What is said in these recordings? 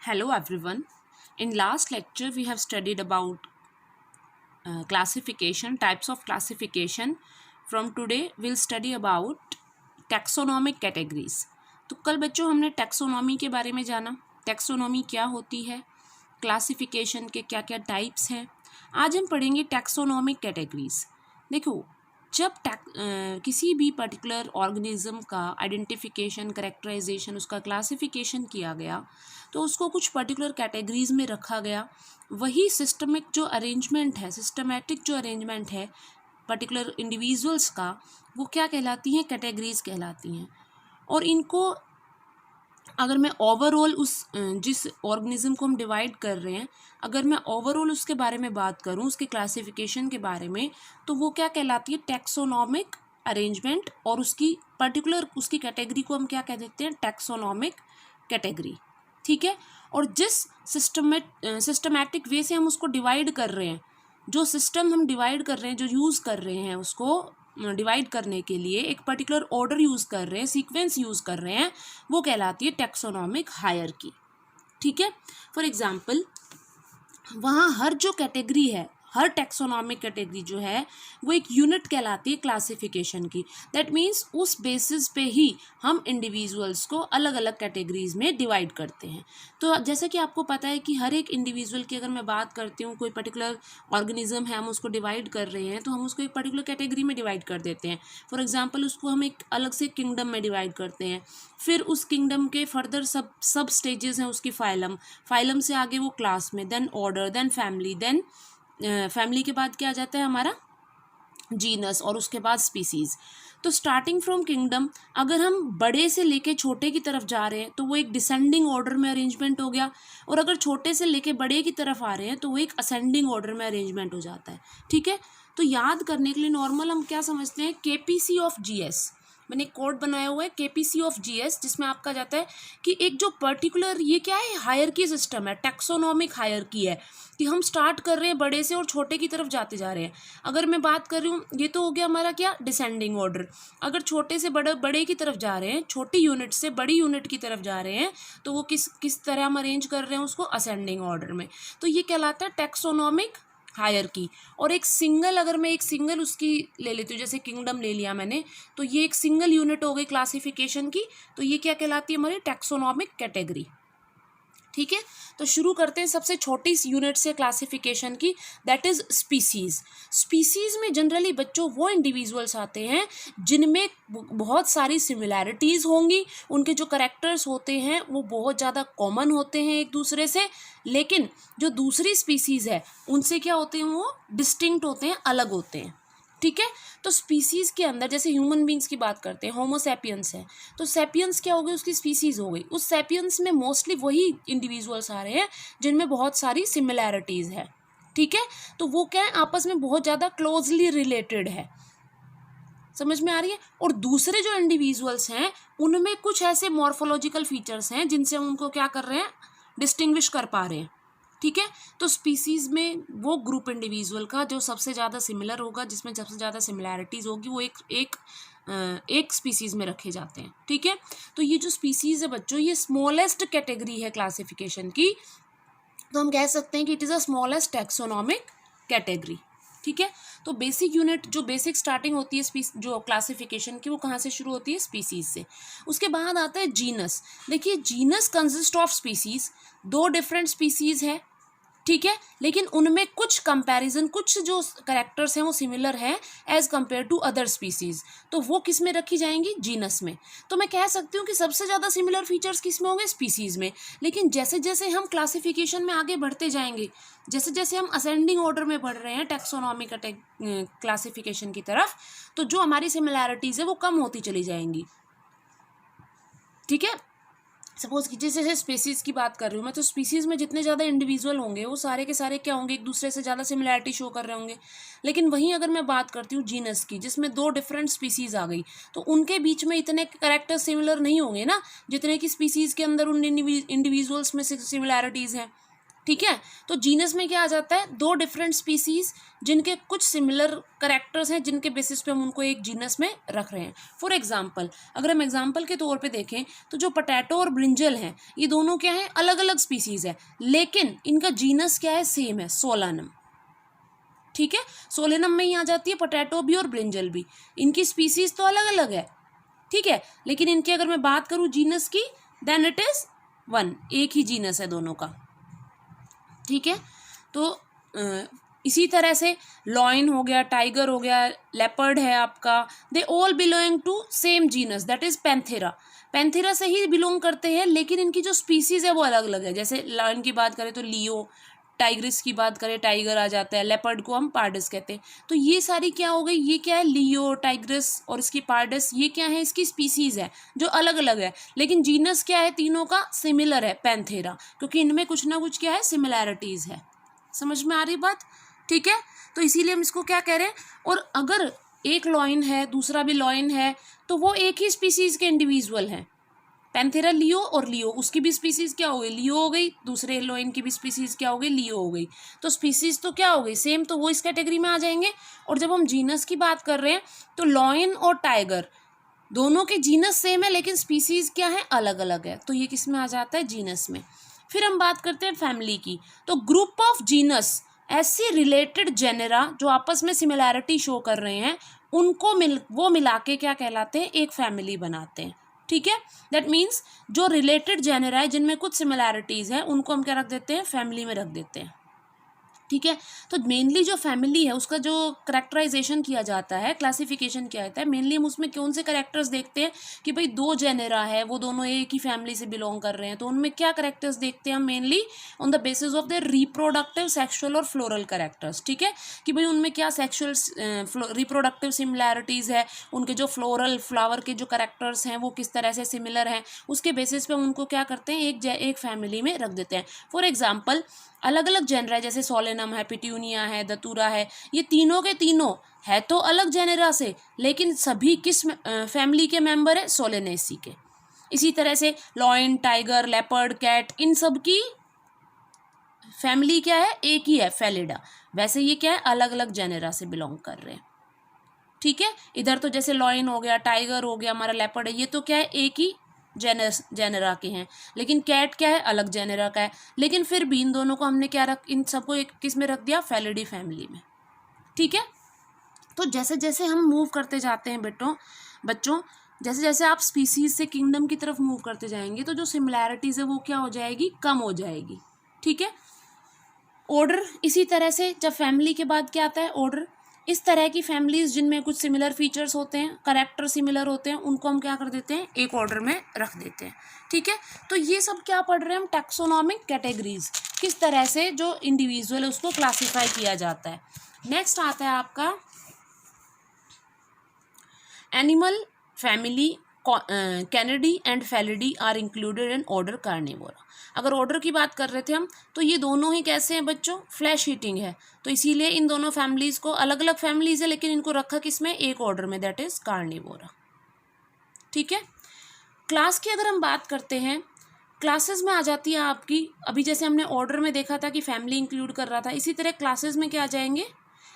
Hello everyone. In last lecture we have studied about classification, types of classification. From today we'll study about taxonomic categories. तो कल बच्चों हमने taxonomy के बारे में जाना, टैक्सोनॉमी क्या होती है, क्लासिफिकेशन के क्या क्या टाइप्स हैं. आज हम पढ़ेंगे टैक्सोनॉमिक कैटेगरीज. देखो, जब किसी भी पर्टिकुलर ऑर्गेनिज्म का आइडेंटिफिकेशन, करेक्टराइजेशन, उसका क्लासिफिकेशन किया गया तो उसको कुछ पर्टिकुलर कैटेगरीज में रखा गया. वही सिस्टमिक जो अरेंजमेंट है, सिस्टमेटिक जो अरेंजमेंट है पर्टिकुलर इंडिविजुअल्स का, वो क्या कहलाती हैं? कैटेगरीज कहलाती हैं. और इनको अगर मैं ओवरऑल उस जिस ऑर्गेनिज्म को हम डिवाइड कर रहे हैं, अगर मैं ओवरऑल उसके बारे में बात करूं, उसके क्लासिफिकेशन के बारे में, तो वो क्या कहलाती है? Taxonomic arrangement. और उसकी पर्टिकुलर उसकी कैटेगरी को हम क्या कह देते हैं? Taxonomic category. ठीक है. और जिस सिस्टमैटिक वे से हम उसको डिवाइड कर रहे हैं, जो सिस्टम हम डिवाइड कर रहे हैं, जो यूज़ कर रहे हैं, उसको डिवाइड करने के लिए एक पर्टिकुलर ऑर्डर यूज़ कर रहे हैं, सीक्वेंस यूज़ कर रहे हैं, वो कहलाती है टैक्सोनॉमिक हायरार्की. ठीक है. फॉर एग्जांपल, वहाँ हर जो कैटेगरी है, हर टैक्सोनॉमिक कैटेगरी जो है वो एक यूनिट कहलाती है क्लासिफिकेशन की. दैट मीन्स उस बेसिस पे ही हम इंडिविजुअल्स को अलग अलग कैटेगरीज में डिवाइड करते हैं. तो जैसे कि आपको पता है कि हर एक इंडिविजुअल की अगर मैं बात करती हूँ, कोई पर्टिकुलर ऑर्गेनिज्म है, हम उसको डिवाइड कर रहे हैं, तो हम उसको एक पर्टिकुलर कैटेगरी में डिवाइड कर देते हैं. फॉर एग्जाम्पल, उसको हम एक अलग से किंगडम में डिवाइड करते हैं. फिर उस किंगडम के फर्दर सब स्टेजेस हैं उसकी. फाइलम से आगे वो क्लास में, then order, then family, then family के बाद क्या आ जाता है हमारा? जीनस, और उसके बाद स्पीसीज. तो स्टार्टिंग फ्रॉम किंगडम, अगर हम बड़े से लेके छोटे की तरफ जा रहे हैं तो वो एक डिसेंडिंग ऑर्डर में अरेंजमेंट हो गया. और अगर छोटे से लेके बड़े की तरफ आ रहे हैं तो वो एक असेंडिंग ऑर्डर में अरेंजमेंट हो जाता है. ठीक है. तो याद करने के लिए नॉर्मल हम क्या समझते हैं? KPC of GS. मैंने एक कोड बनाया हुआ है केपीसी ऑफ जीएस, जिसमें आपका जाता है कि एक जो पर्टिकुलर, ये क्या है? हायरार्की सिस्टम है, टैक्सोनॉमिक हायरार्की है, कि हम स्टार्ट कर रहे हैं बड़े से और छोटे की तरफ जाते जा रहे हैं. अगर मैं बात कर रही हूँ, ये तो हो गया हमारा क्या? Descending order. अगर छोटे से बड़े की तरफ जा रहे हैं, छोटी यूनिट से बड़ी यूनिट की तरफ जा रहे हैं, तो वो किस तरह हम अरेंज कर रहे हैं उसको? असेंडिंग ऑर्डर में. तो ये कहलाता है टैक्सोनॉमिक हायरार्की. और अगर मैं एक सिंगल उसकी ले लेती हूँ, जैसे किंगडम ले लिया मैंने, तो ये एक सिंगल यूनिट हो गई क्लासिफिकेशन की, तो ये क्या कहलाती है? हमारी टैक्सोनॉमिक कैटेगरी. ठीक है. तो शुरू करते हैं सबसे छोटी यूनिट से क्लासिफिकेशन की, दैट इज स्पीसीज. स्पीसीज में जनरली बच्चों वो इंडिविजुअल्स आते हैं जिनमें बहुत सारी सिमिलैरिटीज़ होंगी. उनके जो करेक्टर्स होते हैं वो बहुत ज़्यादा कॉमन होते हैं एक दूसरे से. लेकिन जो दूसरी स्पीसीज है उनसे क्या होते हैं? वो डिस्टिंक्ट होते हैं, अलग होते हैं. ठीक है. तो स्पीसीज के अंदर जैसे ह्यूमन बींग्स की बात करते हैं, होमोसेपियंस है, तो सेपियंस क्या हो गई? उसकी स्पीसीज हो गई. उस सेपियंस में मोस्टली वही इंडिविजुअल्स आ रहे हैं जिनमें बहुत सारी सिमिलैरिटीज़ है. ठीक है. तो वो क्या है? आपस में बहुत ज़्यादा क्लोजली रिलेटेड है. समझ में आ रही है? और दूसरे जो इंडिविजुअल्स हैं उनमें कुछ ऐसे मॉर्फोलॉजिकल फीचर्स हैं जिनसे हम उनको क्या कर रहे हैं? डिस्टिंग्विश कर पा रहे हैं. ठीक है. तो स्पीसीज में वो ग्रुप इंडिविजुअल का जो सबसे ज़्यादा सिमिलर होगा, जिसमें सबसे ज़्यादा सिमिलैरिटीज़ होगी, वो एक स्पीसीज में रखे जाते हैं. ठीक है. तो ये जो स्पीसीज है बच्चों, ये स्मॉलेस्ट कैटेगरी है क्लासिफिकेशन की. तो हम कह सकते हैं कि it is a smallest taxonomic category. ठीक है. तो बेसिक यूनिट, जो बेसिक स्टार्टिंग होती है जो क्लासिफिकेशन की, वो कहाँ से शुरू होती है? स्पीसीज से. उसके बाद आता है जीनस. देखिए, genus consist of species. 2 different species है. ठीक है. लेकिन उनमें कुछ कंपैरिजन, कुछ जो करेक्टर्स हैं वो सिमिलर है as compare to other species. तो वो किस में रखी जाएंगी? जीनस में. तो मैं कह सकती हूँ कि सबसे ज़्यादा सिमिलर फीचर्स किस में होंगे? स्पीसीज में. लेकिन जैसे जैसे हम क्लासिफिकेशन में आगे बढ़ते जाएंगे, जैसे जैसे हम असेंडिंग ऑर्डर में बढ़ रहे हैं टैक्सोनॉमिक क्लासिफिकेशन की तरफ, तो जो हमारी सिमिलैरिटीज़ है वो कम होती चली जाएंगी. ठीक है. सपोज कि जैसे स्पीसीज की बात कर रही हूँ मैं, तो स्पीसीज में जितने ज़्यादा इंडिविजुअल होंगे वो सारे के सारे क्या होंगे? एक दूसरे से ज़्यादा सिमिलैरिटी शो कर रहे होंगे. लेकिन वहीं अगर मैं बात करती हूँ जीनस की, जिसमें 2 डिफरेंट स्पीसीज आ गई, तो उनके बीच में इतने कैरेक्टर सिमिलर नहीं होंगे ना, जितने कि स्पीसीज के अंदर उन इंडिविजुअल्स में सिमिलैरिटीज़ हैं. ठीक है। तो जीनस में क्या आ जाता है, दो डिफरेंट स्पीसीज जिनके कुछ सिमिलर करेक्टर्स हैं, जिनके बेसिस पे हम उनको एक जीनस में रख रहे हैं। फॉर एग्जांपल, अगर हम एग्जांपल के तौर पे देखें तो जो पोटैटो और ब्रिंजल हैं, ये दोनों क्या हैं, अलग अलग स्पीसीज है, लेकिन इनका जीनस क्या है, सेम है, सोलानम। ठीक है, सोलेनम में ही आ जाती है पोटैटो भी और ब्रिंजल भी। इनकी स्पीसीज तो अलग अलग है, ठीक है, लेकिन इनकी अगर मैं बात करूं जीनस की, देन इट इज वन, एक ही जीनस है दोनों का। ठीक है, तो इसी तरह से लॉयन हो गया, टाइगर हो गया, लेपर्ड है आपका, they all belong to same genus, that is panthera. Panthera से ही बिलोंग करते हैं, लेकिन इनकी जो स्पीसीज है वो अलग अलग है। जैसे लॉयन की बात करें तो लियो, टाइग्रिस की बात करें टाइगर आ जाता है, लेपर्ड को हम पार्डस कहते हैं। तो ये सारी क्या हो गई, ये क्या है, लियो, टाइग्रिस और इसकी पार्डस, ये क्या है, इसकी स्पीसीज है जो अलग अलग है, लेकिन जीनस क्या है, तीनों का सिमिलर है, पैंथेरा, क्योंकि इनमें कुछ ना कुछ क्या है, सिमिलैरिटीज है। समझ में आ रही बात? ठीक है, तो इसीलिए हम इसको क्या कह रहे हैं। और अगर एक लॉयन है, दूसरा भी लॉयन है, तो वो एक ही स्पीसीज के इंडिविजुअल हैं। पैंथेरा लियो और लियो, उसकी भी स्पीसीज क्या हो गई, लियो हो गई, दूसरे लॉयन की भी स्पीसीज क्या हो गई, लियो हो गई। तो स्पीसीज तो क्या हो गई, सेम, तो वो इस कैटेगरी में आ जाएंगे। और जब हम जीनस की बात कर रहे हैं तो लॉयन और टाइगर दोनों के जीनस सेम है, लेकिन स्पीसीज क्या है, अलग अलग है, तो ये किस में आ जाता है, जीनस में। फिर हम बात करते हैं फैमिली की, तो ग्रुप ऑफ जीनस, ऐसी रिलेटेड जेनेरा जो आपस में सिमिलैरिटी शो कर रहे हैं, उनको वो मिला के क्या कहलाते हैं, एक फैमिली बनाते हैं। ठीक है, दैट मीन्स जो रिलेटेड जेनेरा है, जिनमें कुछ सिमिलैरिटीज है, उनको हम क्या रख देते हैं, फैमिली में रख देते हैं। ठीक है, तो मेनली जो फैमिली है उसका जो करेक्टराइजेशन किया जाता है, क्लासिफिकेशन किया जाता है, मेनली हम उसमें कौन से करेक्टर्स देखते हैं कि भाई दो जेनेरा है, वो दोनों एक ही फैमिली से बिलोंग कर रहे हैं, तो उनमें क्या करेक्टर्स देखते हैं हम, mainly on the basis of the reproductive, sexual और फ्लोरल करेक्टर्स। ठीक है, कि भाई उनमें क्या सेक्सुअल रिप्रोडक्टिव सिमिलैरिटीज़ है, उनके जो फ्लोरल फ्लावर के जो करेक्टर्स हैं वो किस तरह से सिमिलर हैं, उसके बेसिस पे उनको क्या करते हैं, एक फैमिली में रख देते हैं। फॉर एग्जाम्पल, अलग अलग जेनरा, जैसे सोलेनम है, पिट्यूनिया है, दतूरा है, ये तीनों के तीनों है तो अलग जेनेरा से, लेकिन सभी किस फैमिली के मेंबर है, सोलेनेसी के। इसी तरह से लॉयन, टाइगर, लेपर्ड, कैट, इन सब की फैमिली क्या है, एक ही है, फेलिडा। वैसे ये क्या है, अलग अलग जेनेरा से बिलोंग कर रहे हैं। ठीक है, इधर तो जैसे लॉयन हो गया, टाइगर हो गया, हमारा लेपर्ड है, ये तो क्या है, एक ही जेनेरा के हैं, लेकिन कैट क्या है, अलग जेनेरा का है, लेकिन फिर भी इन दोनों को हमने क्या इन सबको एक किस में रख दिया, फेलिडी फैमिली में। ठीक है, तो जैसे जैसे हम मूव करते जाते हैं बच्चों, जैसे जैसे आप स्पीसीज से किंगडम की तरफ मूव करते जाएंगे, तो जो सिमिलैरिटीज है वो क्या हो जाएगी, कम हो जाएगी। ठीक है, ऑर्डर इसी तरह से, जब फैमिली के बाद क्या आता है, ऑर्डर। इस तरह की फैमिलीज जिनमें कुछ सिमिलर फीचर्स होते हैं, करेक्टर सिमिलर होते हैं, उनको हम क्या कर देते हैं, एक ऑर्डर में रख देते हैं। ठीक है, तो ये सब क्या पढ़ रहे हैं हम, टैक्सोनॉमिक कैटेगरीज, किस तरह से जो इंडिविजुअल है उसको क्लासीफाई किया जाता है। नेक्स्ट आता है आपका animal family, canidae and felidae are included in order carnivora. अगर ऑर्डर की बात कर रहे थे हम, तो ये दोनों ही कैसे हैं बच्चों, फ्लैश ईटिंग है, तो इसीलिए इन दोनों फैमिलीज को, अलग अलग फैमिलीज है लेकिन इनको रखा किसमें, एक ऑर्डर में, दैट इज कार्निवोरा। ठीक है, क्लास की अगर हम बात करते हैं, क्लासेस में आ जाती है आपकी, अभी जैसे हमने ऑर्डर में देखा था कि फैमिली इंक्लूड कर रहा था, इसी तरह क्लासेस में क्या आ जाएंगे,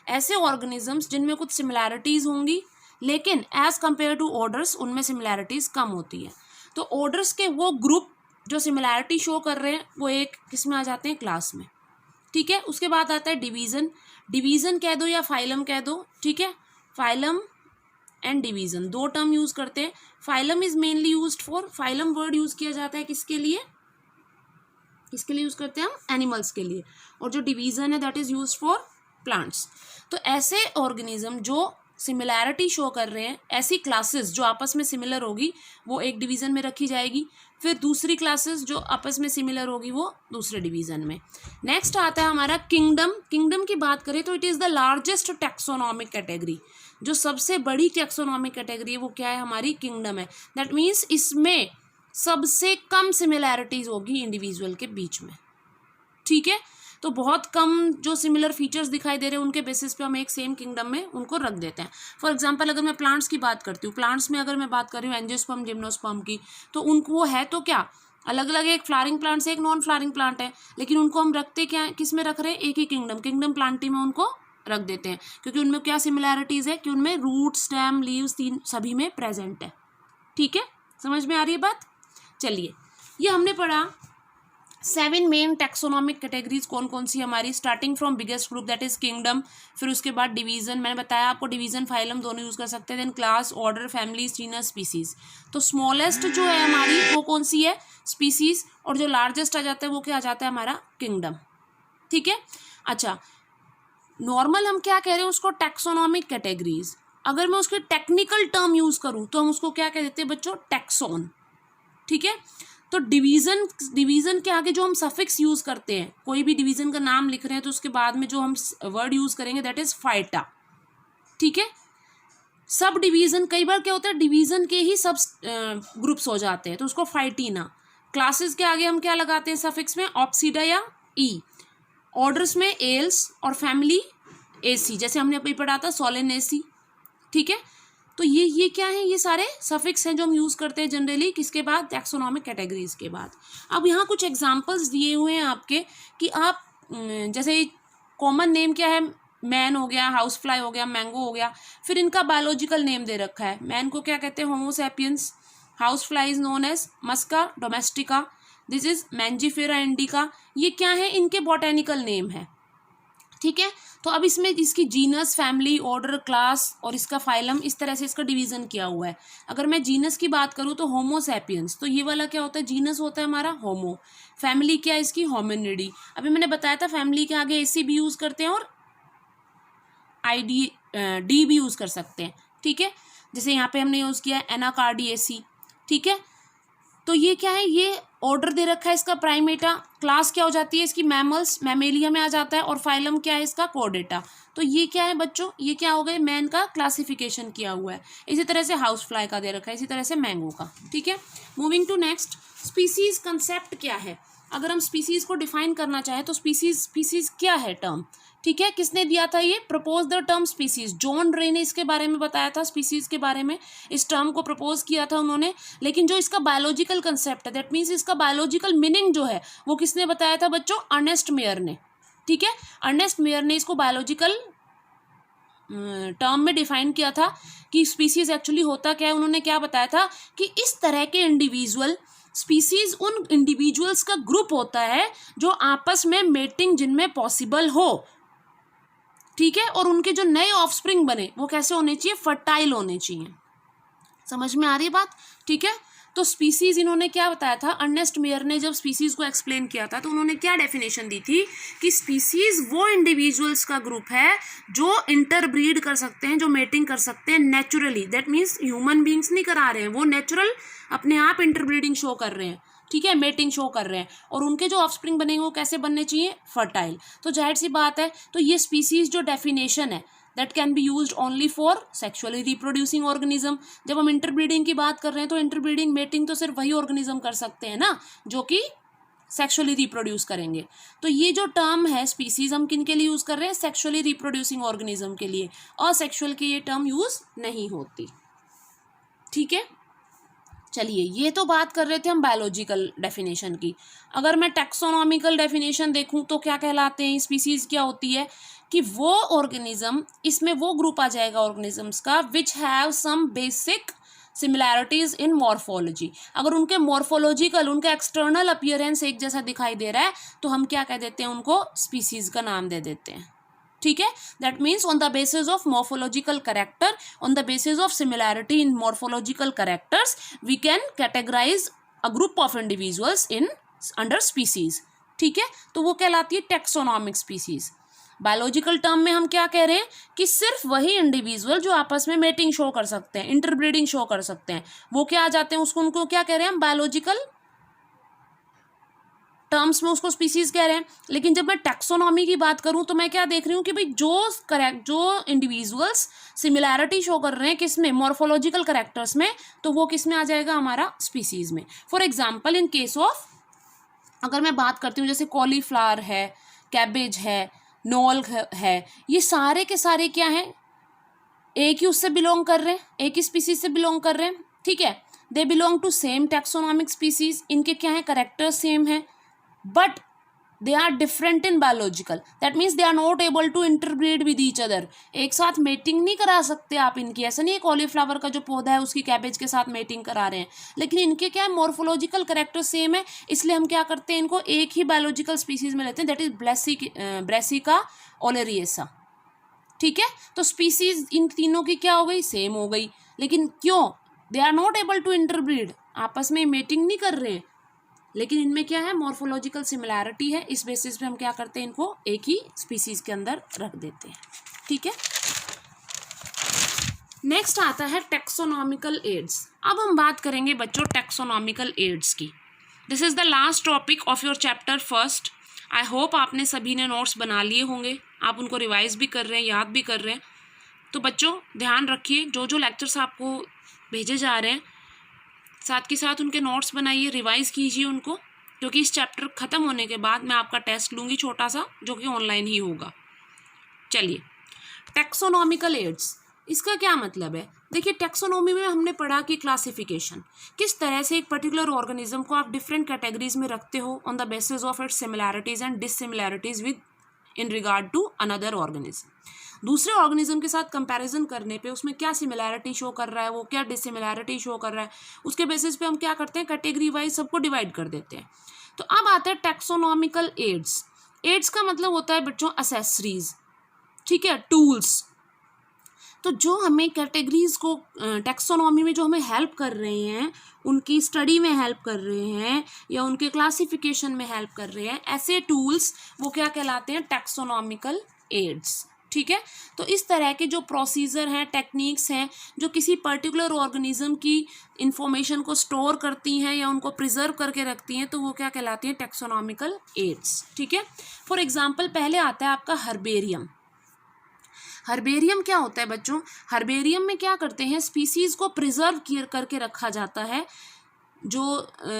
ऐसे ऑर्गेनिजम्स जिनमें कुछ सिमिलैरिटीज होंगी, लेकिन एज कंपेयर टू ऑर्डर्स उनमें सिमिलैरिटीज कम होती है। तो ऑर्डर्स के वो ग्रुप जो सिमिलैरिटी शो कर रहे हैं, वो एक किस में आ जाते हैं, क्लास में। ठीक है, उसके बाद आता है डिवीज़न, डिवीज़न कह दो या फाइलम कह दो। ठीक है, फाइलम एंड डिवीज़न दो टर्म यूज करते हैं। Phylum is mainly used for, phylum word use किया जाता है किसके लिए, किसके लिए यूज करते हैं हम, एनिमल्स के लिए, और जो डिवीज़न है that is used for plants. तो ऐसे ऑर्गेनिज्म जो सिमिलैरिटी शो कर रहे हैं, ऐसी क्लासेस जो आपस में सिमिलर होगी वो एक डिवीज़न में रखी जाएगी, फिर दूसरी क्लासेस जो आपस में सिमिलर होगी वो दूसरे डिवीज़न में। नेक्स्ट आता है हमारा किंगडम। किंगडम की बात करें तो it is the largest taxonomic category, जो सबसे बड़ी टैक्सोनॉमिक कैटेगरी है वो क्या है, हमारी किंगडम है। दैट मीन्स इसमें सबसे कम सिमिलैरिटीज होगी इंडिविजुअल के बीच में। ठीक है, तो बहुत कम जो सिमिलर फीचर्स दिखाई दे रहे हैं उनके बेसिस पे हम एक सेम किंगडम में उनको रख देते हैं। फॉर एग्जांपल, अगर मैं प्लांट्स की बात करती हूँ, प्लांट्स में अगर मैं बात कर रही हूँ एंजियोस्पर्म, जिम्नोस्पर्म की, तो उनको वो है तो क्या, अलग अलग, एक फ्लावरिंग प्लांट से एक नॉन फ्लावरिंग प्लांट है, लेकिन उनको हम रखते क्या है, किस में रख रहे हैं, एक ही किंगडम प्लांटी में उनको रख देते हैं, क्योंकि उनमें क्या सिमिलैरिटीज है कि उनमें रूट, स्टेम, लीव्स तीन सभी में प्रेजेंट है। ठीक है, समझ में आ रही है बात। चलिए, ये हमने पढ़ा 7 मेन टैक्सोनॉमिक कैटेगरीज कौन कौन सी हमारी, starting from biggest group that is kingdom, फिर उसके बाद डिवीजन, मैंने बताया आपको डिवीजन फाइलम दोनों यूज कर सकते हैं, then class, order, family, genus, species. तो स्मॉलेस्ट जो है हमारी वो कौन सी है, स्पीसीज, और जो लार्जेस्ट आ जाता है वो क्या आ जाता है हमारा, किंगडम। ठीक है, अच्छा नॉर्मल हम क्या कह रहे हैं उसको, टैक्सोनॉमिक कैटेगरीज। अगर मैं उसके टेक्निकल टर्म यूज करूं तो हम उसको क्या कह देते हैं बच्चों, टैक्सोन। ठीक है, तो डिवीजन के आगे जो हम सफिक्स यूज करते हैं, कोई भी डिवीजन का नाम लिख रहे हैं तो उसके बाद में जो हम वर्ड यूज करेंगे दैट इज फाइटा। ठीक है, सब डिवीजन, कई बार क्या होता है डिवीजन के ही सब ग्रुप्स हो जाते हैं तो उसको फाइटीना। क्लासेस के आगे हम क्या लगाते हैं सफिक्स में, ऑप्सीडा या ई। ऑर्डर्स में एल्स, और फैमिली एसी, जैसे हमने अभी पढ़ा था सोलेनेसी। ठीक है, तो ये क्या है, ये सारे सफिक्स हैं जो हम यूज़ करते हैं जनरली किसके बाद, टैक्सोनॉमिक कैटेगरीज के बाद। अब यहाँ कुछ एग्जांपल्स दिए हुए हैं आपके कि आप जैसे कॉमन नेम क्या है, मैन हो गया, हाउस फ्लाई हो गया, मैंगो हो गया, फिर इनका बायोलॉजिकल नेम दे रखा है। मैन को क्या कहते हैं, Homo sapiens, house fly is known as Musca domestica, this is Mangifera indica. ये क्या है, इनके बॉटेनिकल नेम है। ठीक है, तो अब इसमें इसकी जीनस, फैमिली, ऑर्डर, क्लास और इसका फाइलम, इस तरह से इसका डिवीजन किया हुआ है। अगर मैं जीनस की बात करूँ तो होमो सैपियंस, तो ये वाला क्या होता है, जीनस होता है हमारा होमो। फैमिली क्या है इसकी, होमिनिडी। अभी मैंने बताया था फैमिली के आगे एसी भी यूज करते हैं और डी भी यूज कर सकते हैं। ठीक है, जैसे यहाँ पे हमने यूज किया है एनाकार्डिएसी। ठीक है, तो ये क्या है, ये ऑर्डर दे रखा है इसका प्राइमेटा, क्लास क्या हो जाती है इसकी मैमल्स, मैमेलिया में आ जाता है, और फाइलम क्या है इसका कोर्डेटा। तो ये क्या है बच्चों, ये क्या हो गए, मैन का क्लासिफिकेशन किया हुआ है। इसी तरह से हाउस फ्लाई का दे रखा है, इसी तरह से मैंगो का। ठीक है, moving to next, species concept क्या है। अगर हम स्पीसीज को डिफाइन करना चाहें तो स्पीसीज क्या है टर्म। ठीक है, किसने दिया था ये, propose the term species, John रे ने इसके बारे में बताया था, स्पीसीज के बारे में इस टर्म को प्रपोज किया था उन्होंने। लेकिन जो इसका बायोलॉजिकल कंसेप्ट है, दैट मीन्स इसका बायोलॉजिकल मीनिंग जो है वो किसने बताया था बच्चों, अर्नेस्ट मेयर ने। ठीक है, अर्नेस्ट मेयर ने इसको बायोलॉजिकल टर्म में डिफाइन किया था कि स्पीसीज एक्चुअली होता क्या है। उन्होंने क्या बताया था कि इस तरह के इंडिविजुअल, स्पीसीज उन इंडिविजुअल्स का ग्रुप होता है जो आपस में मेटिंग जिनमें पॉसिबल हो। ठीक है, और उनके जो नए ऑफस्प्रिंग बने वो कैसे होने चाहिए, फर्टाइल होने चाहिए। समझ में आ रही है बात। ठीक है, तो स्पीसीज इन्होंने क्या बताया था, अर्नेस्ट मेयर ने जब स्पीसीज को एक्सप्लेन किया था तो उन्होंने क्या डेफिनेशन दी थी कि स्पीसीज वो इंडिविजुअल्स का ग्रुप है जो इंटरब्रीड कर सकते हैं, जो मेटिंग कर सकते हैं naturally. That means human beings नहीं करा रहे हैं, वो नेचुरल अपने आप इंटरब्रीडिंग शो कर रहे हैं। ठीक है, मेटिंग शो कर रहे हैं, और उनके जो ऑफस्प्रिंग बनेंगे वो कैसे बनने चाहिए, फर्टाइल। तो जाहिर सी बात है, तो ये स्पीसीज जो डेफिनेशन है that can be used only for sexually reproducing organism. जब हम इंटरब्रीडिंग की बात कर रहे हैं तो इंटरब्रीडिंग, मेटिंग तो सिर्फ वही ऑर्गेनिज्म कर सकते हैं ना जो कि सेक्सुअली रिप्रोड्यूस करेंगे। तो ये जो टर्म है स्पीसीज, हम किन के लिए यूज कर रहे हैं, सेक्सुअली रिप्रोड्यूसिंग ऑर्गेनिज्म के लिए, और सेक्सुअल की ये टर्म यूज नहीं होती। ठीक है, चलिए ये तो बात कर रहे थे हम बायोलॉजिकल डेफिनेशन की। अगर मैं टैक्सोनॉमिकल डेफिनेशन देखूं तो क्या कहलाते हैं, स्पीसीज क्या होती है कि वो ऑर्गेनिज्म, इसमें वो ग्रुप आ जाएगा ऑर्गेनिजम्स का which have some basic similarities in morphology. अगर उनके मॉर्फोलॉजिकल, उनका एक्सटर्नल अपीयरेंस एक जैसा दिखाई दे रहा है तो हम क्या कह देते हैं, उनको स्पीसीज का नाम दे देते हैं। ठीक है, that means on the basis of morphological character, on the basis of similarity in morphological characters we can categorise a group of individuals in under species. ठीक है, तो वो कहलाती है टैक्सोनॉमिक स्पीसीज। बायोलॉजिकल टर्म में हम क्या कह रहे हैं कि सिर्फ वही इंडिविजुअल जो आपस में मेटिंग शो कर सकते हैं, इंटरब्रीडिंग शो कर सकते हैं, वो क्या आ जाते हैं, उसको उनको क्या कह रहे हैं हम, बायोलॉजिकल टर्म्स में उसको स्पीसीज कह रहे हैं। लेकिन जब मैं टैक्सोनॉमी की बात करूं तो मैं क्या देख रही हूं कि भाई जो इंडिविजुअल्स सिमिलैरिटी शो कर रहे हैं किसमें, मॉर्फोलॉजिकल कैरेक्टर्स में, तो वो किस में आ जाएगा, हमारा स्पीसीज में। For example in case of, अगर मैं बात करती हूँ जैसे कॉलीफ्लावर है, कैबेज है, नॉल है, ये सारे के सारे क्या हैं, एक ही उससे बिलोंग कर रहे हैं, एक ही स्पीसीज से बिलोंग कर रहे हैं। ठीक है, they belong to same taxonomic species, इनके क्या है कैरेक्टर सेम है, but they are different in biological, that means they are not able to interbreed with each other. एक साथ मेटिंग नहीं करा सकते आप इनकी, ऐसा नहीं है कॉलीफ्लावर का जो पौधा है उसकी कैबेज के साथ मेटिंग करा रहे हैं, लेकिन इनके क्या है मॉर्फोलॉजिकल कैरेक्टर सेम है, इसलिए हम क्या करते हैं इनको एक ही बायोलॉजिकल स्पीसीज में लेते हैं, दैट इज ब्रेसिका ओलेरियसा। ठीक है, तो स्पीसीज इन तीनों की क्या हो गई, सेम हो गई, लेकिन क्यों, they are not able to interbreed, आपस में मेटिंग नहीं कर रहे हैं, लेकिन इनमें क्या है मॉर्फोलॉजिकल सिमिलैरिटी है, इस बेसिस पे हम क्या करते हैं इनको एक ही स्पीसीज के अंदर रख देते हैं। ठीक है, नेक्स्ट आता है टैक्सोनॉमिकल एड्स। अब हम बात करेंगे बच्चों टैक्सोनॉमिकल एड्स की। This is the last topic of your chapter first. I hope आपने सभी ने नोट्स बना लिए होंगे, आप उनको रिवाइज भी कर रहे हैं, याद भी कर रहे हैं। तो बच्चों ध्यान रखिए, जो जो लेक्चर्स आपको भेजे जा रहे हैं साथ के साथ उनके नोट्स बनाइए, रिवाइज कीजिए उनको, क्योंकि इस चैप्टर ख़त्म होने के बाद मैं आपका टेस्ट लूँगी छोटा सा, जो कि ऑनलाइन ही होगा। चलिए, टैक्सोनॉमिकल एड्स, इसका क्या मतलब है? देखिए, टैक्सोनॉमी में हमने पढ़ा कि क्लासिफिकेशन, किस तरह से एक पर्टिकुलर ऑर्गेनिज्म को आप डिफरेंट कैटेगरीज में रखते हो on the basis of its similarities and dissimilarities with in regard to another organism. दूसरे ऑर्गेनिज्म के साथ कंपैरिजन करने पे उसमें क्या सिमिलैरिटी शो कर रहा है, वो क्या डिससिमिलैरिटी शो कर रहा है, उसके बेसिस पे हम क्या करते हैं कैटेगरी वाइज सबको डिवाइड कर देते हैं। तो अब आता है टैक्सोनॉमिकल एड्स। एड्स का मतलब होता है बच्चों एसेसरीज, ठीक है, टूल्स। तो जो हमें कैटेगरीज को टैक्सोनॉमी में जो हमें हेल्प कर रहे हैं, उनकी स्टडी में हेल्प कर रहे हैं या उनके क्लासिफिकेशन में हेल्प कर रहे हैं, ऐसे टूल्स वो क्या कहलाते हैं, टैक्सोनॉमिकल एड्स। ठीक है, तो इस तरह के जो प्रोसीजर हैं, टेक्निक्स हैं, जो किसी पर्टिकुलर ऑर्गेनिज्म की इंफॉर्मेशन को स्टोर करती हैं या उनको प्रिजर्व करके रखती हैं, तो वो क्या कहलाती हैं, टैक्सोनॉमिकल एड्स। ठीक है, फॉर एग्जाम्पल पहले आता है आपका हर्बेरियम। हर्बेरियम क्या होता है बच्चों? हर्बेरियम में क्या करते हैं, स्पीसीज को प्रिजर्व करके रखा जाता है, जो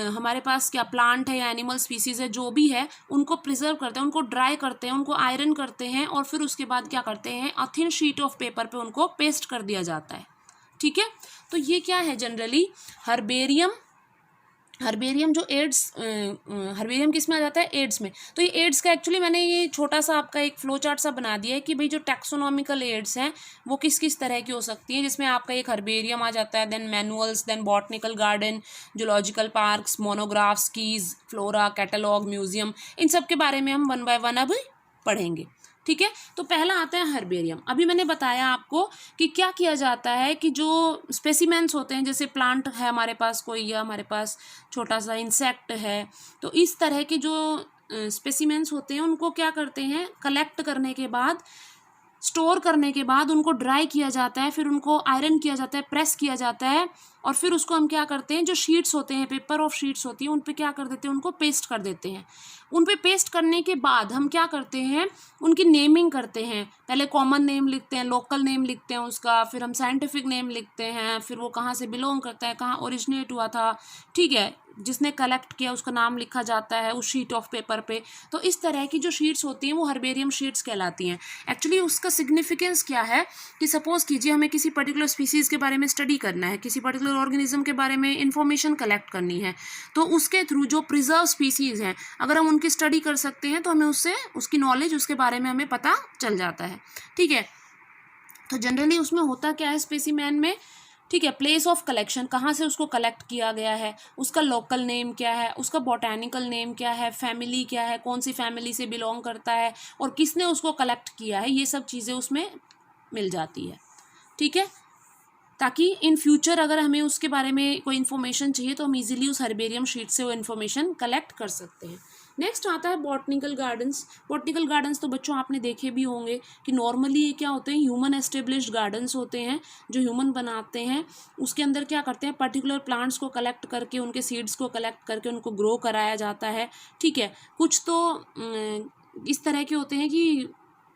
हमारे पास क्या प्लांट है या एनिमल स्पीसीज है जो भी है, उनको प्रिजर्व करते हैं, उनको ड्राई करते हैं, उनको आयरन करते हैं, और फिर उसके बाद क्या करते हैं, a thin sheet of paper पे उनको पेस्ट कर दिया जाता है। ठीक है, तो ये क्या है जनरली हर्बेरियम। हर्बेरियम जो एड्स, हर्बेरियम किस में आ जाता है, एड्स में। तो ये एड्स का एक्चुअली मैंने ये छोटा सा आपका एक फ्लो चार्ट सा बना दिया है कि भाई जो टैक्सोनॉमिकल एड्स हैं वो किस किस तरह की हो सकती हैं, जिसमें आपका एक हर्बेरियम आ जाता है, then manuals, then botanical garden, zoological parks, monographs, keys, flora, catalogue, museum, इन सब के बारे में हम वन बाय वन अब पढ़ेंगे। ठीक है, तो पहला आता है हर्बेरियम। अभी मैंने बताया आपको कि क्या किया जाता है कि जो स्पेसिमेंस होते हैं, जैसे प्लांट है हमारे पास कोई, या हमारे पास छोटा सा इंसेक्ट है, तो इस तरह के जो स्पेसिमेंस होते हैं उनको क्या करते हैं, कलेक्ट करने के बाद, स्टोर करने के बाद उनको ड्राई किया जाता है, फिर उनको आयरन किया जाता है, प्रेस किया जाता है, और फिर उसको हम क्या करते हैं, जो शीट्स होते हैं, पेपर ऑफ शीट्स होती हैं, उन पे क्या कर देते हैं, उनको पेस्ट कर देते हैं। उन पे पेस्ट करने के बाद हम क्या करते हैं, उनकी नेमिंग करते हैं। पहले कॉमन नेम लिखते हैं, लोकल नेम लिखते हैं उसका, फिर हम साइंटिफिक नेम लिखते हैं, फिर वो कहाँ से बिलोंग करता है, कहाँ ओरिजिनेट हुआ था, ठीक है, जिसने कलेक्ट किया उसका नाम लिखा जाता है उस शीट ऑफ पेपर पे। तो इस तरह की जो शीट्स होती हैं वो हर्बेरियम शीट्स कहलाती हैं। एक्चुअली उसका सिग्निफिकेंस क्या है कि सपोज कीजिए हमें किसी पर्टिकुलर स्पीसीज़ के बारे में स्टडी करना है, किसी पर्टिकुलर ऑर्गेनिज्म के बारे में इंफॉर्मेशन कलेक्ट करनी है, तो उसके थ्रू जो प्रिजर्व स्पीसीज़ हैं अगर हम उनकी स्टडी कर सकते हैं तो हमें उससे उसकी नॉलेज, उसके बारे में हमें पता चल जाता है। ठीक है, तो जनरली उसमें होता क्या है स्पेसिमेन में, ठीक है, प्लेस ऑफ कलेक्शन, कहाँ से उसको कलेक्ट किया गया है, उसका लोकल नेम क्या है, उसका बॉटैनिकल नेम क्या है, फैमिली क्या है, कौन सी फैमिली से बिलोंग करता है, और किसने उसको कलेक्ट किया है, ये सब चीज़ें उसमें मिल जाती है। ठीक है, ताकि इन फ्यूचर अगर हमें उसके बारे में कोई इन्फॉर्मेशन चाहिए तो हम इजीली उस हर्बेरियम शीट से वो इन्फॉर्मेशन कलेक्ट कर सकते हैं। नेक्स्ट आता है बॉटनिकल गार्डन्स। बॉटनिकल गार्डन्स तो बच्चों आपने देखे भी होंगे कि नॉर्मली ये क्या होते हैं, ह्यूमन एस्टेब्लिश्ड गार्डन्स होते हैं जो ह्यूमन बनाते हैं। उसके अंदर क्या करते हैं, पर्टिकुलर प्लांट्स को कलेक्ट करके, उनके सीड्स को कलेक्ट करके उनको ग्रो कराया जाता है। ठीक है, कुछ तो इस तरह के होते हैं कि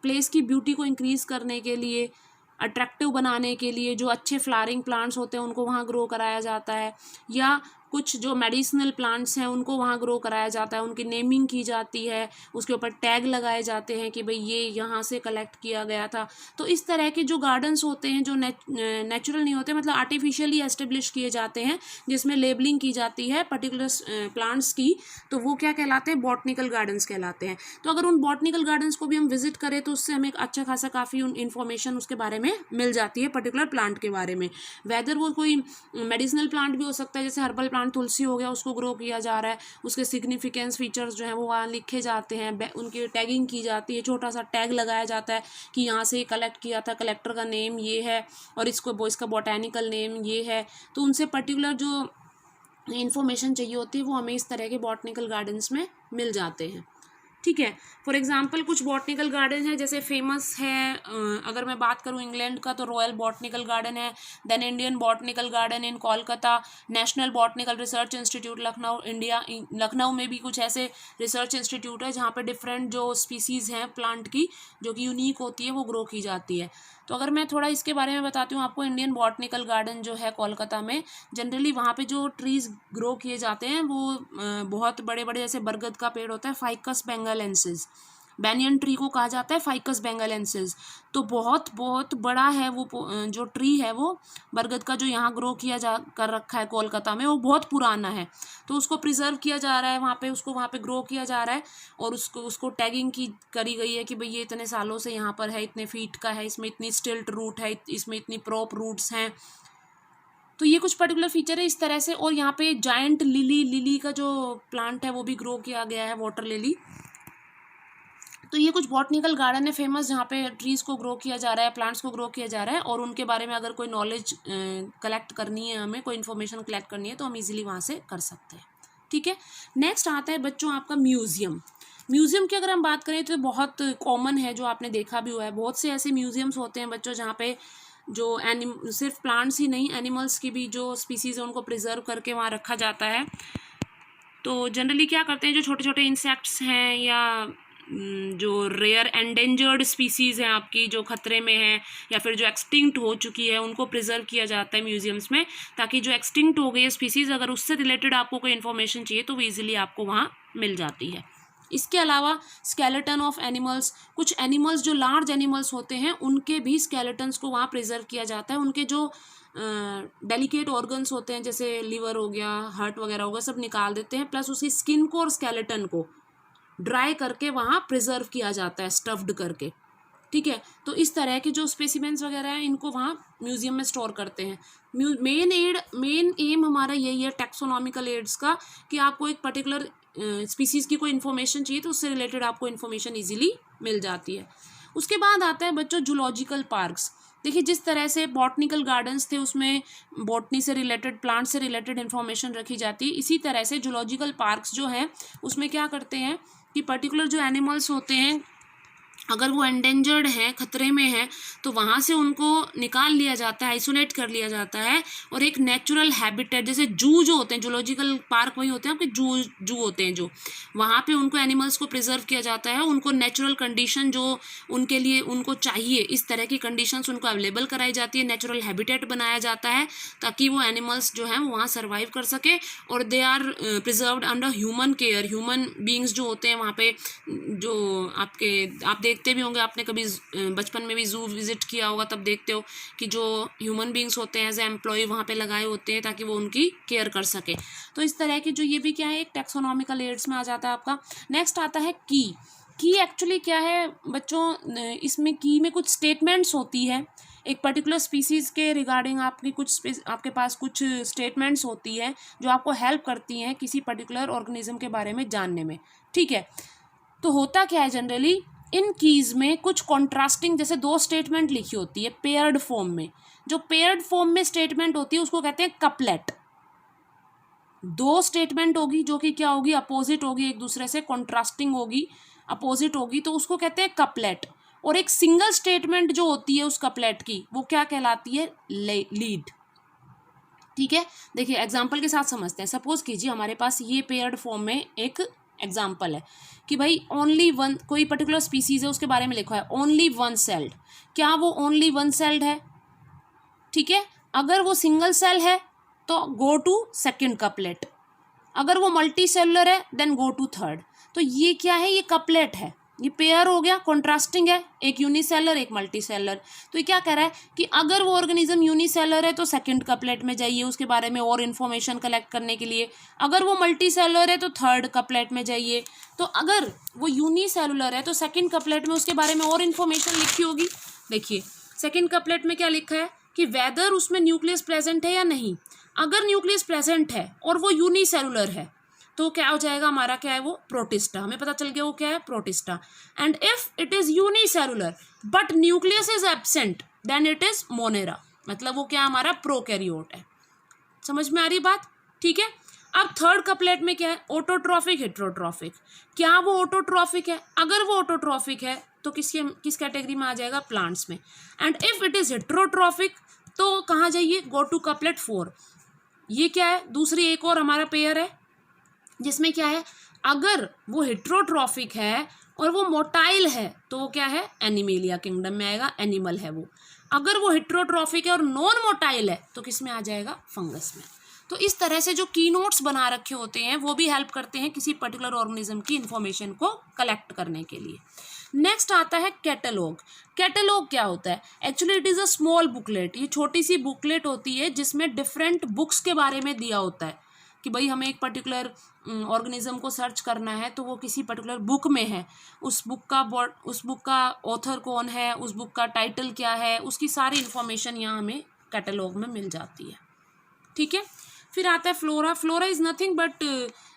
प्लेस की ब्यूटी को इंक्रीज़ करने के लिए, अट्रैक्टिव बनाने के लिए जो अच्छे फ्लावरिंग प्लांट्स होते हैं उनको वहाँ ग्रो कराया जाता है, या कुछ जो मेडिसिनल प्लांट्स हैं उनको वहाँ ग्रो कराया जाता है, उनकी नेमिंग की जाती है, उसके ऊपर टैग लगाए जाते हैं कि भाई ये यहाँ से कलेक्ट किया गया था। तो इस तरह के जो गार्डन्स होते हैं जो नेचुरल नहीं होते, मतलब आर्टिफिशियली एस्टेब्लिश किए जाते हैं, जिसमें लेबलिंग की जाती है पर्टिकुलर प्लांट्स की, तो वो क्या कहलाते हैं, बॉटनिकल गार्डन्स कहलाते हैं। तो अगर उन बॉटनिकल गार्डन्स को भी हम विजिट करें तो उससे हमें अच्छा खासा काफ़ी इन्फॉर्मेशन उसके बारे में मिल जाती है, पर्टिकुलर प्लांट के बारे में। वेदर वो कोई मेडिसिनल प्लांट भी हो सकता है, जैसे हर्बल प्लांट तुलसी हो गया, उसको ग्रो किया जा रहा है, उसके सिग्निफिकेंस फीचर्स जो हैं वो वहाँ लिखे जाते हैं, उनकी टैगिंग की जाती है, छोटा सा टैग लगाया जाता है कि यहाँ से कलेक्ट किया था, कलेक्टर का नेम ये है और इसका बॉटैनिकल नेम ये है। तो उनसे पर्टिकुलर जो इन्फॉर्मेशन चाहिए होती है वो हमें इस तरह के बॉटनिकल गार्डन्स में मिल जाते हैं। ठीक है, फॉर एग्जांपल कुछ बॉटनिकल गार्डन है जैसे फेमस है, अगर मैं बात करूँ इंग्लैंड का तो रॉयल बॉटनिकल गार्डन है, then Indian botanical garden in Kolkata, national botanical research institute Lucknow India, Lucknow में भी कुछ ऐसे रिसर्च इंस्टीट्यूट है जहाँ पे डिफरेंट जो स्पीसीज़ हैं प्लांट की जो कि यूनिक होती है वो ग्रो की जाती है। तो अगर मैं थोड़ा इसके बारे में बताती हूँ आपको, इंडियन बॉटनिकल गार्डन जो है कोलकाता में, जनरली वहाँ पे जो ट्रीज़ ग्रो किए जाते हैं वो बहुत बड़े बड़े, जैसे बरगद का पेड़ होता है फाइकस बेंगालेंसिस, बैनियन ट्री को कहा जाता है फाइकस बेंगालेंसिस, तो बहुत बहुत बड़ा है वो जो ट्री है वो बरगद का जो यहाँ ग्रो किया जा कर रखा है कोलकाता में, वो बहुत पुराना है। तो उसको प्रिजर्व किया जा रहा है वहाँ पे, उसको वहाँ पे ग्रो किया जा रहा है और उसको टैगिंग करी गई है कि भाई ये इतने सालों से यहाँ पर है, इतने फीट का है, इसमें इतनी स्टिल्ट रूट है, इसमें इतनी प्रॉप रूट्स हैं। तो ये कुछ पर्टिकुलर फीचर है इस तरह से। और यहाँ पे जायंट लिली का जो प्लांट है वो भी ग्रो किया गया है, वाटर लिली। तो ये कुछ बॉटनिकल गार्डन है फेमस जहाँ पे ट्रीज़ को ग्रो किया जा रहा है, प्लांट्स को ग्रो किया जा रहा है, और उनके बारे में अगर कोई नॉलेज कलेक्ट करनी है, हमें कोई इन्फॉर्मेशन कलेक्ट करनी है तो हम इजीली वहाँ से कर सकते हैं। ठीक है, नेक्स्ट आता है बच्चों आपका म्यूज़ियम। म्यूज़ियम की अगर हम बात करें तो बहुत कॉमन है, जो आपने देखा भी हुआ है, बहुत से ऐसे म्यूज़ियम्स होते हैं बच्चों जहाँ पे जो सिर्फ प्लांट्स ही नहीं, एनिमल्स की भी जो स्पीसीज़ है उनको प्रिजर्व करके वहाँ रखा जाता है। तो जनरली क्या करते हैं, जो छोटे छोटे इंसेक्ट्स हैं या जो रेयर एंडेंजर्ड स्पीसीज़ हैं आपकी, जो खतरे में है या फिर जो एक्सटिंक्ट हो चुकी है, उनको प्रिजर्व किया जाता है म्यूजियम्स में, ताकि जो एक्सटिंक्ट हो गई है स्पीसीज़, अगर उससे रिलेटेड आपको कोई इन्फॉर्मेशन चाहिए तो वो ईजिली आपको वहाँ मिल जाती है। इसके अलावा स्केलेटन ऑफ एनिमल्स, कुछ एनिमल्स जो लार्ज एनिमल्स होते हैं उनके भी स्केलेटन्स को वहाँ प्रिजर्व किया जाता है, उनके जो डेलिकेट ऑर्गन्स होते हैं जैसे लीवर हो गया, हार्ट वगैरह होगा, सब निकाल देते हैं, प्लस उसकी स्किन को और स्केलेटन को ड्राई करके वहाँ प्रिजर्व किया जाता है, स्टफ्ड करके। ठीक है, तो इस तरह के जो स्पेसिमेंट्स वगैरह हैं इनको वहाँ म्यूजियम में स्टोर करते हैं। मेन एम हमारा यही है टैक्सोनॉमिकल एड्स का, कि आपको एक पर्टिकुलर स्पीसीज़ की कोई इन्फॉर्मेशन चाहिए तो उससे रिलेटेड आपको इन्फॉर्मेशन ईजिली मिल जाती है। उसके बाद आता है बच्चों जूलॉजिकल पार्क्स। देखिए, जिस तरह से बॉटनिकल गार्डन्स थे उसमें बॉटनी से रिलेटेड, प्लांट से रिलेटेड इन्फॉर्मेशन रखी जाती है, इसी तरह से जूलॉजिकल पार्क्स जो हैं उसमें क्या करते हैं कि पर्टिकुलर जो एनिमल्स होते हैं अगर वो एंडेंजर्ड है, खतरे में है, तो वहाँ से उनको निकाल लिया जाता है, आइसोलेट कर लिया जाता है, और एक नेचुरल हैबिटेट, जैसे जू जो होते हैं, जूलॉजिकल पार्क वही होते हैं आपके जू होते हैं, जो वहाँ पे उनको एनिमल्स को प्रिजर्व किया जाता है, उनको नेचुरल कंडीशन जो उनके लिए उनको चाहिए, इस तरह की कंडीशंस उनको अवेलेबल कराई जाती है, नेचुरल हैबिटेट बनाया जाता है ताकि वो एनिमल्स जो हैं वो वहाँ सर्वाइव कर सके, और they are preserved under human care. Human beings जो होते हैं वहाँ पे, जो आप देखते भी होंगे, आपने कभी बचपन में भी जू विजिट किया होगा, तब देखते हो कि जो ह्यूमन बींग्स होते हैं एज ए एम्प्लॉय वहाँ पे लगाए होते हैं ताकि वो उनकी केयर कर सके। तो इस तरह की जो ये भी क्या है, एक टैक्सोनॉमिकल एड्स में आ जाता है आपका। नेक्स्ट आता है की एक्चुअली क्या है बच्चों, इसमें की में कुछ स्टेटमेंट्स होती है एक पर्टिकुलर स्पीसीज़ के रिगार्डिंग, आपके पास कुछ स्टेटमेंट्स होती है जो आपको हेल्प करती हैं किसी पर्टिकुलर ऑर्गेनिज्म के बारे में जानने में। ठीक है, तो होता क्या है जनरली इन कीज़ में कुछ कॉन्ट्रास्टिंग, जैसे दो स्टेटमेंट लिखी होती है पेयर्ड फॉर्म में, जो पेयर्ड फॉर्म में स्टेटमेंट होती है उसको कहते हैं कपलेट। दो स्टेटमेंट होगी जो कि क्या होगी, अपोजिट होगी, एक दूसरे से कॉन्ट्रास्टिंग होगी, अपोजिट होगी, तो उसको कहते हैं कपलेट। और एक सिंगल स्टेटमेंट जो होती है उस कपलेट की, वो क्या कहलाती है, लीड। ठीक है, देखिए एग्जाम्पल के साथ समझते हैं। सपोज कीजिए हमारे पास ये पेयर्ड फॉर्म में एक एग्जाम्पल है कि भाई ओनली वन, कोई पर्टिकुलर स्पीसीज है उसके बारे में लिखा है ओनली वन सेल्ड। क्या वो ओनली वन सेल्ड है? ठीक है, अगर वो सिंगल सेल है तो गो टू सेकेंड कपलेट, अगर वो मल्टी सेलुलर है देन गो टू थर्ड। तो ये क्या है, ये कपलेट है, ये पेयर हो गया, कॉन्ट्रास्टिंग है, एक यूनिसेलर एक मल्टी सेलुलर। तो ये क्या कह रहा है कि अगर वो ऑर्गेनिज्म यूनिसेलर है तो सेकंड कपलेट में जाइए उसके बारे में और इन्फॉर्मेशन कलेक्ट करने के लिए, अगर वो मल्टी सेलुलर है तो थर्ड कपलेट में जाइए, तो अगर वो यूनिसेलुलर है तो सेकंड कपलेट में उसके बारे में और इन्फॉर्मेशन लिखी होगी। देखिए सेकंड कपलेट में क्या लिखा है कि वेदर उसमें न्यूक्लियस प्रेजेंट है या नहीं। अगर न्यूक्लियस प्रेजेंट है और वो यूनिसेलुलर है तो क्या हो जाएगा हमारा, क्या है वो, प्रोटिस्टा। हमें पता चल गया वो क्या है, protista. And if it is unicellular but nucleus is absent then it is monera, मतलब वो क्या हमारा प्रोकैरियोट है। समझ में आ रही बात, ठीक है। अब थर्ड कपलेट में क्या है, ऑटोट्रॉफिक हेट्रोट्रॉफिक। क्या वो ऑटोट्रॉफिक है, अगर वो ऑटोट्रॉफिक है तो किस कैटेगरी में आ जाएगा, प्लांट्स में। And if it is heterotrophic तो कहाँ जाइए, गो टू कपलेट 4। ये क्या है, दूसरी एक और हमारा पेयर है जिसमें क्या है, अगर वो हेट्रोट्रॉफिक है और वो मोटाइल है तो वो क्या है, एनिमेलिया किंगडम में आएगा, एनिमल है वो। अगर वो हेट्रोट्रॉफिक है और नॉन मोटाइल है तो किस में आ जाएगा, फंगस में। तो इस तरह से जो की नोट्स बना रखे होते हैं वो भी हेल्प करते हैं किसी पर्टिकुलर ऑर्गेनिज्म की इंफॉर्मेशन को कलेक्ट करने के लिए। नेक्स्ट आता है कैटलॉग। कैटलॉग क्या होता है, actually it is a small booklet. ये छोटी सी बुकलेट होती है जिसमें डिफरेंट बुक्स के बारे में दिया होता है कि भाई हमें एक पर्टिकुलर ऑर्गेनिज्म को सर्च करना है तो वो किसी पर्टिकुलर बुक में है, उस बुक का ऑथर कौन है, उस बुक का टाइटल क्या है, उसकी सारी इन्फॉर्मेशन यहाँ हमें कैटलॉग में मिल जाती है, ठीक है। फिर आता है flora. Flora is nothing but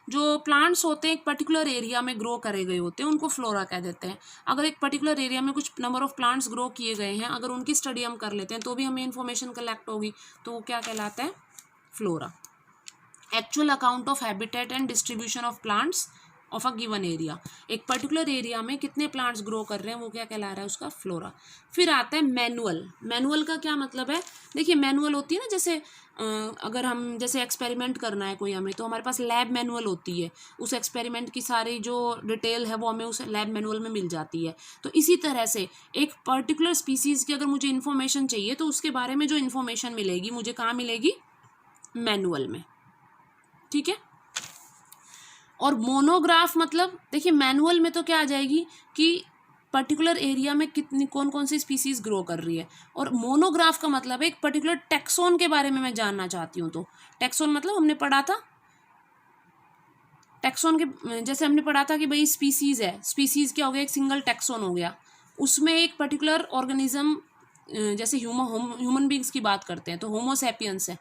जो प्लांट्स होते हैं एक पर्टिकुलर एरिया में ग्रो करे गए होते हैं उनको फ्लोरा कह देते हैं। अगर एक पर्टिकुलर एरिया में कुछ नंबर ऑफ प्लांट्स ग्रो किए गए हैं, अगर उनकी स्टडी हम कर लेते हैं तो भी हमें इन्फॉर्मेशन कलेक्ट होगी, तो वो क्या कहलाता है, flora. Actual account of habitat and distribution of plants of a given area, एक पर्टिकुलर एरिया में कितने प्लांट्स ग्रो कर रहे हैं वो क्या कहला रहा है, उसका फ्लोरा। फिर आता है मैनुअल। मैनुअल का क्या मतलब है, देखिए मैनुअल होती है ना, जैसे अगर हम जैसे एक्सपेरिमेंट करना है कोई हमें, तो हमारे पास लैब मैनुअल होती है, उस एक्सपेरिमेंट की सारी जो डिटेल है वो हमें उस लैब मैनुअल में मिल जाती है। तो इसी तरह से एक पर्टिकुलर स्पीसीज़ की अगर मुझे इन्फॉर्मेशन चाहिए तो उसके बारे में जो इन्फॉर्मेशन मिलेगी मुझे कहाँ मिलेगी, मैनुअल में, ठीक है। और मोनोग्राफ मतलब देखिए मैनुअल में तो क्या आ जाएगी कि पर्टिकुलर एरिया में कितनी कौन कौन सी स्पीसीज ग्रो कर रही है, और मोनोग्राफ का मतलब है एक पर्टिकुलर टेक्सोन के बारे में मैं जानना चाहती हूँ। तो टेक्सोन मतलब हमने पढ़ा था, टेक्सोन के जैसे हमने पढ़ा था कि भाई स्पीसीज है, स्पीसीज क्या हो गया, एक सिंगल टेक्सोन हो गया, उसमें एक पर्टिकुलर ऑर्गेनिज्म, जैसे ह्यूमन बींग्स की बात करते हैं तो होमो सैपियंस है,